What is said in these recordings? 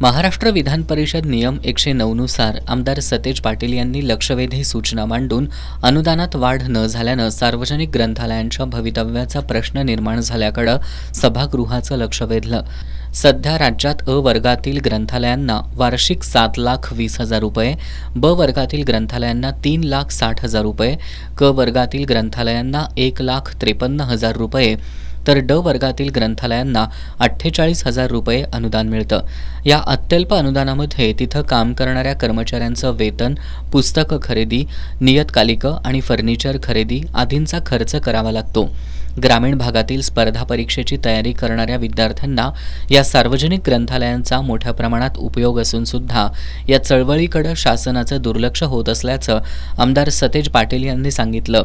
महाराष्ट्र विधान परिषद नियम 109 नुसार आमदार सतेज पाटील यांनी लक्षवेधी सूचना मांडून अनुदानात वाढ न झाल्यानं सार्वजनिक ग्रंथालयांच्या भवितव्याचा प्रश्न निर्माण झाल्याकडे सभागृहाचं लक्ष वेधलं. सध्या राज्यात अ वर्गातील ग्रंथालयांना वार्षिक 7,20,000 रुपये, ब वर्गातील ग्रंथालयांना 3,60,000 रुपये, क वर्गातील ग्रंथालयांना 1,53,000 रुपये तर ड वर्गातील ग्रंथालयांना 48,000 रुपये अनुदान मिळतं. या अत्यल्प अनुदानामध्ये तिथं काम करणाऱ्या कर्मचाऱ्यांचं वेतन, पुस्तकं खरेदी, नियतकालिकं आणि फर्निचर खरेदी आदींचा खर्च करावा लागतो. ग्रामीण भागातील स्पर्धा परीक्षेची तयारी करणाऱ्या विद्यार्थ्यांना या सार्वजनिक ग्रंथालयांचा मोठ्या प्रमाणात उपयोग असून सुद्धा या चळवळीकडे शासनाचं दुर्लक्ष होत असल्याचं आमदार सतेज पाटील यांनी सांगितलं.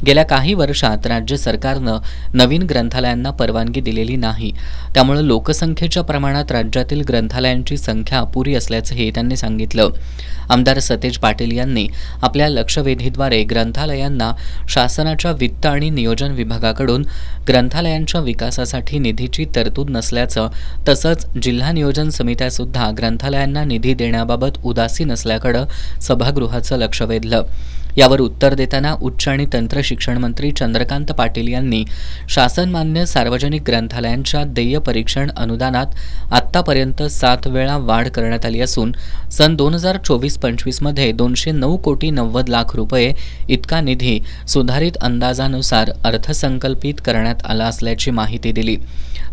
गेल्या काही वर्षात राज्य सरकारनं नवीन ग्रंथालयांना परवानगी दिलेली नाही. त्यामुळे लोकसंख्येच्या प्रमाणात राज्यातील ग्रंथालयांची संख्या अपुरी असल्याचंही त्यांनी सांगितलं. आमदार सतेज पाटील यांनी आपल्या लक्षवेधीद्वारे ग्रंथालयांना शासनाच्या वित्त आणि नियोजन विभागाकडून ग्रंथालयांच्या विकासासाठी निधीची तरतूद नसल्याचं तसंच जिल्हा नियोजन समित्या सुद्धा ग्रंथालयांना निधी देण्याबाबत उदासीन असल्याकडे सभागृहाचं लक्ष वेधलं. यावर उत्तर देताना उच्च आणि तंत्र शिक्षण मंत्री चंद्रकांत पाटील यांनी शासनमान्य सार्वजनिक ग्रंथालयांच्या देय परीक्षण अनुदानात आत्तापर्यंत 7 वेळा वाढ करण्यात आली असून सन 2024-25 मध्ये 209 कोटी 90 लाख रुपये इतका निधी सुधारित अंदाजानुसार अर्थसंकल्पित करण्यात आला असल्याची माहिती दिली.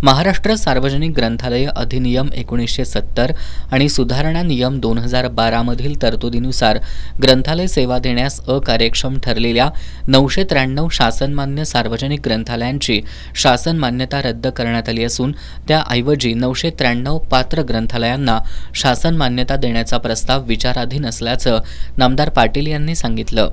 महाराष्ट्र सार्वजनिक ग्रंथालय अधिनियम 1970 आणि सुधारणा नियम 2012 मधील तरतुदीनुसार ग्रंथालय सेवा देण्यास अकार्यक्षम ठरलेल्या 993 शासनमान्य सार्वजनिक ग्रंथालयांची शासन मान्यता रद्द करण्यात आली असून त्याऐवजी 993 पात्र ग्रंथालयांना शासन मान्यता देण्याचा प्रस्ताव विचाराधीन असल्याचं नामदार पाटील यांनी सांगितलं.